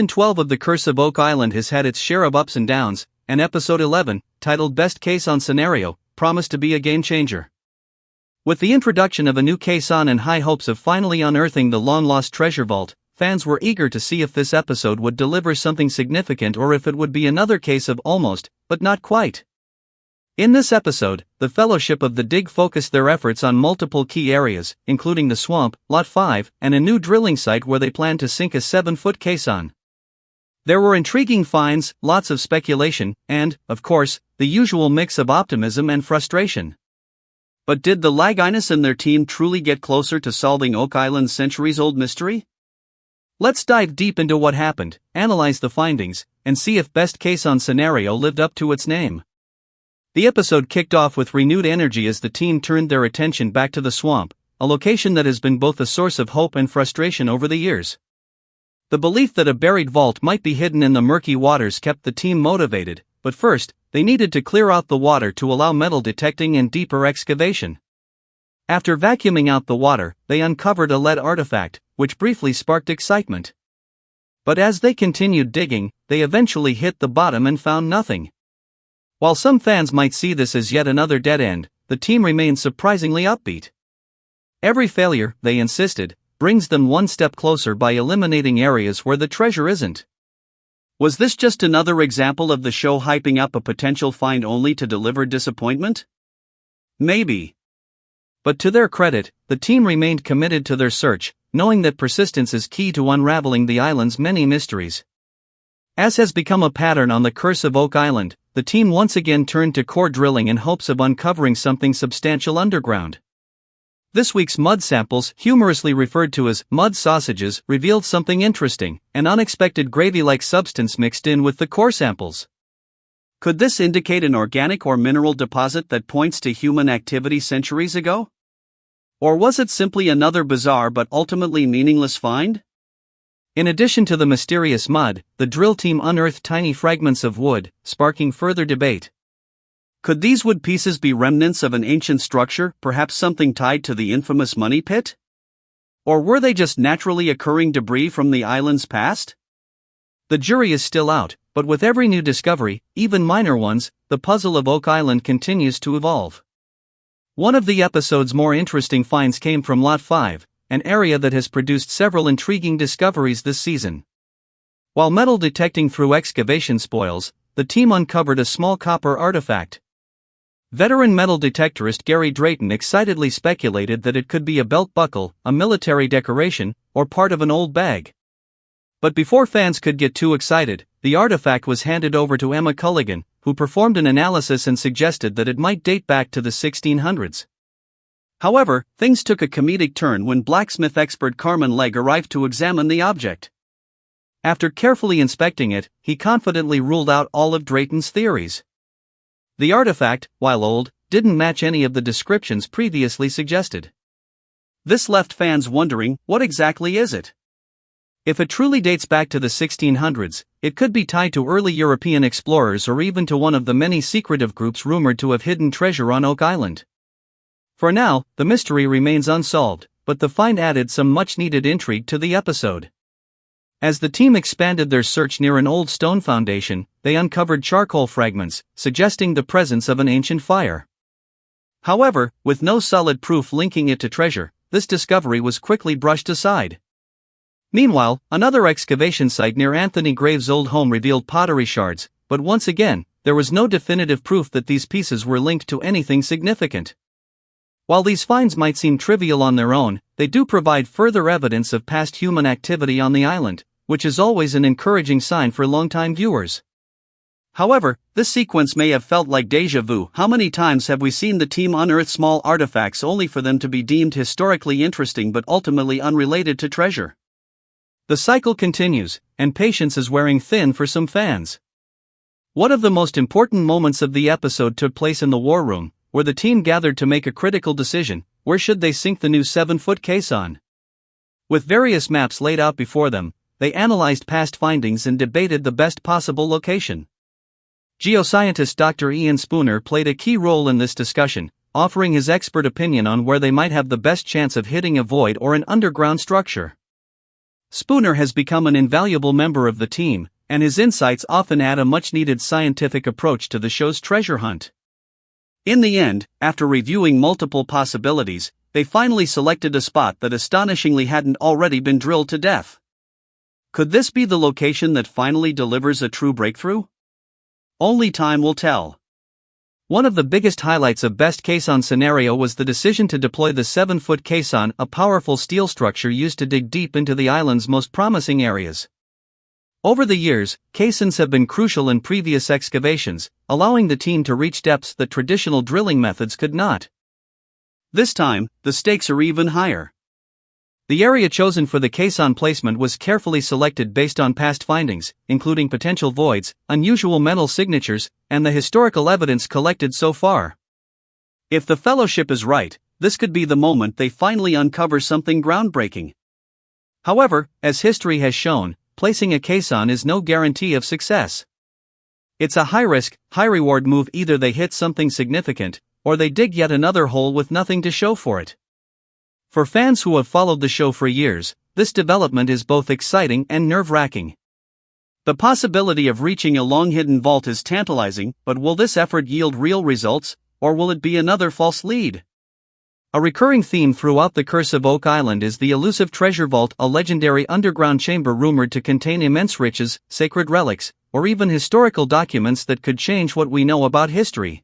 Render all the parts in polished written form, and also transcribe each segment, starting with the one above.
Season 12 of The Curse of Oak Island has had its share of ups and downs, and Episode 11, titled Best Caisson Scenario, promised to be a game-changer. With the introduction of a new caisson and high hopes of finally unearthing the long-lost treasure vault, fans were eager to see if this episode would deliver something significant or if it would be another case of almost, but not quite. In this episode, the Fellowship of the Dig focused their efforts on multiple key areas, including the swamp, Lot 5, and a new drilling site where they planned to sink a 7-foot caisson. There were intriguing finds, lots of speculation, and, of course, the usual mix of optimism and frustration. But did the Laginus and their team truly get closer to solving Oak Island's centuries-old mystery? Let's dive deep into what happened, analyze the findings, and see if Best Caisson Scenario lived up to its name. The episode kicked off with renewed energy as the team turned their attention back to the swamp, a location that has been both a source of hope and frustration over the years. The belief that a buried vault might be hidden in the murky waters kept the team motivated, but first, they needed to clear out the water to allow metal detecting and deeper excavation. After vacuuming out the water, they uncovered a lead artifact, which briefly sparked excitement. But as they continued digging, they eventually hit the bottom and found nothing. While some fans might see this as yet another dead end, the team remained surprisingly upbeat. Every failure, they insisted, brings them one step closer by eliminating areas where the treasure isn't. Was this just another example of the show hyping up a potential find only to deliver disappointment? Maybe. But to their credit, the team remained committed to their search, knowing that persistence is key to unraveling the island's many mysteries. As has become a pattern on The Curse of Oak Island, the team once again turned to core drilling in hopes of uncovering something substantial underground. This week's mud samples, humorously referred to as mud sausages, revealed something interesting, an unexpected gravy-like substance mixed in with the core samples. Could this indicate an organic or mineral deposit that points to human activity centuries ago? Or was it simply another bizarre but ultimately meaningless find? In addition to the mysterious mud, the drill team unearthed tiny fragments of wood, sparking further debate. Could these wood pieces be remnants of an ancient structure, perhaps something tied to the infamous money pit? Or were they just naturally occurring debris from the island's past? The jury is still out, but with every new discovery, even minor ones, the puzzle of Oak Island continues to evolve. One of the episode's more interesting finds came from Lot 5, an area that has produced several intriguing discoveries this season. While metal detecting through excavation spoils, the team uncovered a small copper artifact. Veteran metal detectorist Gary Drayton excitedly speculated that it could be a belt buckle, a military decoration, or part of an old bag. But before fans could get too excited, the artifact was handed over to Emma Culligan, who performed an analysis and suggested that it might date back to the 1600s. However, things took a comedic turn when blacksmith expert Carmen Legg arrived to examine the object. After carefully inspecting it, he confidently ruled out all of Drayton's theories. The artifact, while old, didn't match any of the descriptions previously suggested. This left fans wondering, what exactly is it? If it truly dates back to the 1600s, it could be tied to early European explorers or even to one of the many secretive groups rumored to have hidden treasure on Oak Island. For now, the mystery remains unsolved, but the find added some much-needed intrigue to the episode. As the team expanded their search near an old stone foundation, they uncovered charcoal fragments, suggesting the presence of an ancient fire. However, with no solid proof linking it to treasure, this discovery was quickly brushed aside. Meanwhile, another excavation site near Anthony Graves' old home revealed pottery shards, but once again, there was no definitive proof that these pieces were linked to anything significant. While these finds might seem trivial on their own, they do provide further evidence of past human activity on the island, which is always an encouraging sign for longtime viewers. However, this sequence may have felt like déjà vu. How many times have we seen the team unearth small artifacts only for them to be deemed historically interesting but ultimately unrelated to treasure? The cycle continues, and patience is wearing thin for some fans. One of the most important moments of the episode took place in the war room, where the team gathered to make a critical decision: where should they sink the new 7-foot caisson? With various maps laid out before them, they analyzed past findings and debated the best possible location. Geoscientist Dr. Ian Spooner played a key role in this discussion, offering his expert opinion on where they might have the best chance of hitting a void or an underground structure. Spooner has become an invaluable member of the team, and his insights often add a much-needed scientific approach to the show's treasure hunt. In the end, after reviewing multiple possibilities, they finally selected a spot that astonishingly hadn't already been drilled to death. Could this be the location that finally delivers a true breakthrough? Only time will tell. One of the biggest highlights of Best Caisson Scenario was the decision to deploy the 7-foot caisson, a powerful steel structure used to dig deep into the island's most promising areas. Over the years, caissons have been crucial in previous excavations, allowing the team to reach depths that traditional drilling methods could not. This time, the stakes are even higher. The area chosen for the caisson placement was carefully selected based on past findings, including potential voids, unusual metal signatures, and the historical evidence collected so far. If the Fellowship is right, this could be the moment they finally uncover something groundbreaking. However, as history has shown, placing a caisson is no guarantee of success. It's a high-risk, high-reward move. Either they hit something significant, or they dig yet another hole with nothing to show for it. For fans who have followed the show for years, this development is both exciting and nerve-wracking. The possibility of reaching a long-hidden vault is tantalizing, but will this effort yield real results, or will it be another false lead? A recurring theme throughout The Curse of Oak Island is the elusive treasure vault, a legendary underground chamber rumored to contain immense riches, sacred relics, or even historical documents that could change what we know about history.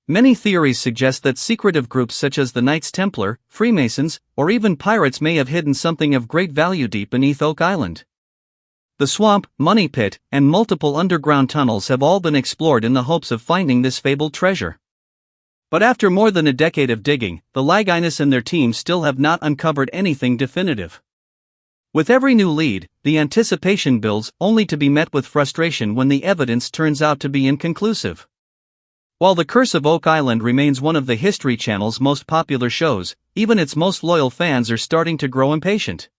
Many theories suggest that secretive groups such as the Knights Templar, Freemasons, or even pirates may have hidden something of great value deep beneath Oak Island. The swamp, money pit, and multiple underground tunnels have all been explored in the hopes of finding this fabled treasure. But after more than a decade of digging, the Lagunas and their team still have not uncovered anything definitive. With every new lead, the anticipation builds, only to be met with frustration when the evidence turns out to be inconclusive. While The Curse of Oak Island remains one of the History Channel's most popular shows, even its most loyal fans are starting to grow impatient.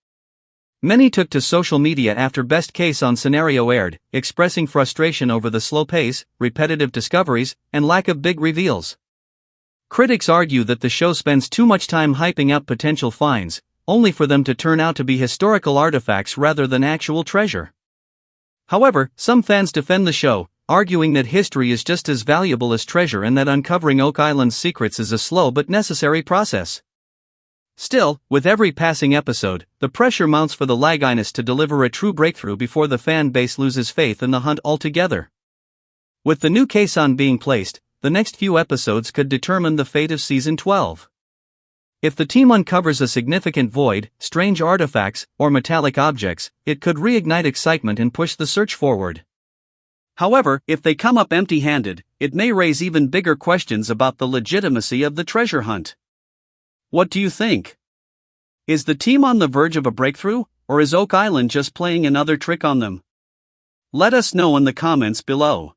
Many took to social media after Best Caisson Scenario aired, expressing frustration over the slow pace, repetitive discoveries, and lack of big reveals. Critics argue that the show spends too much time hyping up potential finds, only for them to turn out to be historical artifacts rather than actual treasure. However, some fans defend the show, arguing that history is just as valuable as treasure and that uncovering Oak Island's secrets is a slow but necessary process. Still, with every passing episode, the pressure mounts for the Lagunas to deliver a true breakthrough before the fan base loses faith in the hunt altogether. With the new caisson being placed, the next few episodes could determine the fate of Season 12. If the team uncovers a significant void, strange artifacts, or metallic objects, it could reignite excitement and push the search forward. However, if they come up empty-handed, it may raise even bigger questions about the legitimacy of the treasure hunt. What do you think? Is the team on the verge of a breakthrough, or is Oak Island just playing another trick on them? Let us know in the comments below.